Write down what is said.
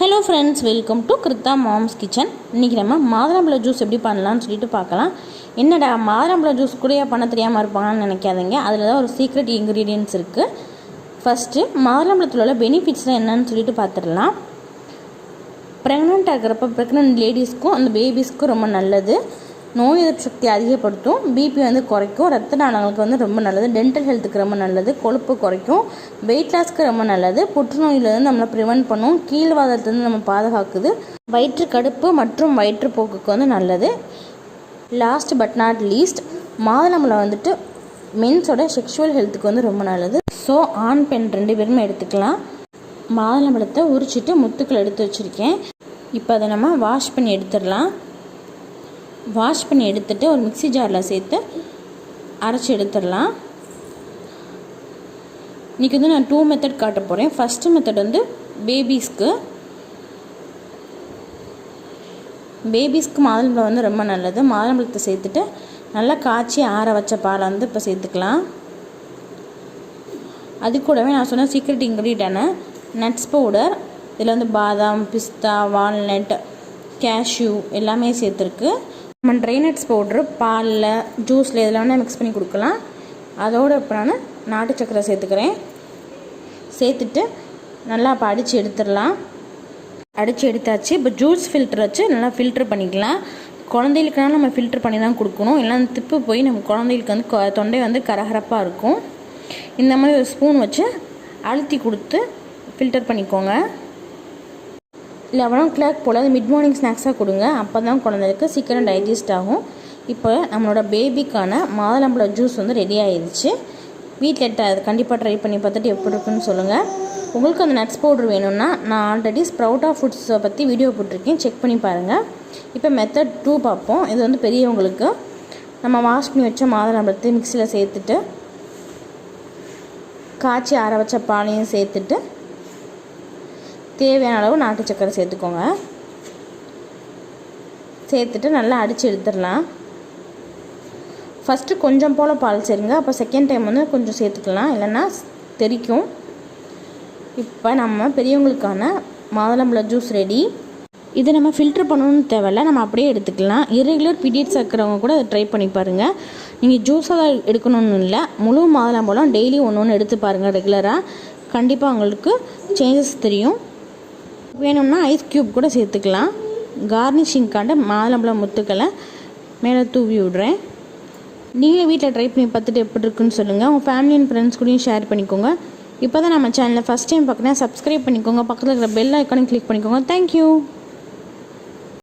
Hello friends, welcome to Krutha moms kitchen. இன்றைக்கி நம்ம மாதுளம்பழம் ஜூஸ் எப்படி பண்ணலான்னு சொல்லிட்டு பார்க்கலாம். என்னடா மாதுளம்பழம் ஜூஸ் கூட பண்ண தெரியாமல் இருப்பாங்கன்னு நினைக்காதீங்க. அதில் தான் ஒரு சீக்ரெட் இன்க்ரீடியன்ட்ஸ் இருக்குது. ஃபஸ்ட்டு மாதுளம்பழத்தில் உள்ள பெனிஃபிட்ஸ்லாம் என்னன்னு சொல்லிட்டு பார்த்துடலாம். ப்ரெக்னெண்ட்டாக இருக்கிறப்ப ப்ரெக்னென்ட் லேடிஸ்க்கும் அந்த பேபிஸ்க்கும் ரொம்ப நல்லது. நோய் எதிர்ப்பு சக்தி அதிகப்படுத்தும், பிபி குறைக்கும், ரத்த நாளங்களுக்கு ரொம்ப நல்லது, டென்டல் ஹெல்த்துக்கு ரொம்ப நல்லது, கொழுப்பு குறைக்கும், வெயிட் லாஸ்க்கு ரொம்ப நல்லது, புற்றுநோயிலேருந்து நம்மளை ப்ரிவென்ட் பண்ணும், கீழ்வாதத்துலேருந்து நம்ம பாதுகாக்குது, வயிற்று கடுப்பு மற்றும் வயிற்றுப்போக்குக்கு நல்லது. லாஸ்ட் பட் நாட் லீஸ்ட், மாதுளம்பழம் மென்ஸோட செக்ஷுவல் ஹெல்த்துக்கு ரொம்ப நல்லது. ஸோ ஆண் பெண் 2 பேருமே எடுத்துக்கலாம். மாதுளம்பழத்தை உரிச்சிட்டு முத்துக்கள் எடுத்து வச்சுருக்கேன். இப்போ அதை நம்ம வாஷ் பண்ணி எடுத்துடலாம். வாஷ் பண்ணி எடுத்துகிட்டு ஒரு மிக்ஸி ஜாரில் சேர்த்து அரைச்சி எடுத்துடலாம். இன்றைக்கி நான் 2 மெத்தட் காட்ட போகிறேன். ஃபஸ்ட்டு மெத்தட் பேபிஸ்க்கு மாதுளம்பழம் ரொம்ப நல்லது. மாதுளம்பழத்தை சேர்த்துட்டு நல்லா காய்ச்சி ஆற வச்ச பாலை இப்போ சேர்த்துக்கலாம். அது கூடவே நான் சொன்ன சீக்ரெட் இன்க்ரீடியன்டான நட்ஸ் பவுடர், இதில் பாதாம், பிஸ்தா, வால்நட், கேஷ்யூ எல்லாமே சேர்த்துருக்கு. நம்ம ட்ரை நட்ஸ் பவுட்ரு பாலில், ஜூஸில் இதெல்லாம் மிக்ஸ் பண்ணி கொடுக்கலாம். அதோடு இப்போ நான் நாட்டு சக்கரை சேர்த்துக்கிறேன். சேர்த்துட்டு நல்லா இப்போ அடித்து எடுத்துடலாம். அடித்து எடுத்தாச்சு. இப்போ ஜூஸ் ஃபில்டர் வச்சு நல்லா ஃபில்ட்ரு பண்ணிக்கலாம். குழந்தைகளுக்குனாலும் நம்ம ஃபில்ட்ரு பண்ணி தான் கொடுக்கணும். இல்லைன்னா திப்பு போய் நம்ம குழந்தைகளுக்கு தொண்டை கரகரப்பாக இருக்கும். இந்த மாதிரி ஒரு ஸ்பூன் வச்சு அழுத்தி கொடுத்து ஃபில்டர் பண்ணிக்கோங்க. 11 o'clock போல் அது மிட் மார்னிங் ஸ்நாக்ஸாக கொடுங்க. அப்போ தான் குழந்தைகளுக்கு சீக்கிரம் டைஜஸ்ட் ஆகும். இப்போ நம்மளோட பேபிக்கான மாதுளம்பழ ஜூஸ் ரெடி ஆயிடுச்சு. வீட்டில் அது கண்டிப்பாக ட்ரை பண்ணி பார்த்துட்டு எப்படி இருக்குன்னு சொல்லுங்கள். உங்களுக்கு அந்த நட்ஸ் பவுடர் வேணும்னா நான் ஆல்ரெடி ஸ்ப்ரவுட் ஆஃப் ஃபுட்ஸை பற்றி வீடியோ போட்டிருக்கேன், செக் பண்ணி பாருங்கள். இப்போ மெத்தட் 2 பார்ப்போம். இது பெரியவங்களுக்கு. நம்ம வாஷ் பண்ணி வச்ச மாதுளம்பழத்தை மிக்சியில் சேர்த்துட்டு காய்ச்சி ஆற வச்ச பாலையும் சேர்த்துட்டு தேவையான அளவு நாட்டு சக்கரை சேர்த்துக்கோங்க. சேர்த்துட்டு நல்லா அடித்து எடுத்துடலாம். ஃபஸ்ட்டு கொஞ்சம் போல் பால் சேருங்க. அப்போ செகண்ட் டைம் கொஞ்சம் சேர்த்துக்கலாம், இல்லைன்னா தெரிக்கும். இப்போ நம்ம பெரியவங்களுக்கான மாதுளம்பழ ஜூஸ் ரெடி. இதை நம்ம ஃபில்ட்ரு பண்ணணும்னு தேவையில்ல, நம்ம அப்படியே எடுத்துக்கலாம். இரெகுலர் பீரியட்ஸ் இருக்கிறவங்க கூட அதை ட்ரை பண்ணி பாருங்கள். நீங்கள் ஜூஸாக தான் எடுக்கணும்னு இல்லை, முழு மாதுளம்பழம் டெய்லி ஒன்று எடுத்து பாருங்கள் ரெகுலராக. கண்டிப்பாக உங்களுக்கு சேஞ்சஸ் தெரியும். வேணும்னா ஐஸ் க்யூப் கூட சேர்த்துக்கலாம். கார்னிஷிங்காண்ட மாதுளம்பழம் முத்துக்களை மேலே தூவி விடுறேன். நீங்களும் வீட்டில் ட்ரை பண்ணி பார்த்துட்டு எப்படி இருக்குன்னு சொல்லுங்கள். உங்கள் ஃபேமிலி அண்ட் ஃப்ரெண்ட்ஸ் கூடயும் ஷேர் பண்ணிக்கோங்க. இப்போ தான் நம்ம சேனலில் ஃபஸ்ட் டைம் பார்க்குறேன், சப்ஸ்கிரைப் பண்ணிக்கோங்க. பக்கத்தில் இருக்கிற பெல் ஐக்கானையும் கிளிக் பண்ணிக்கோங்க. தேங்க்யூ.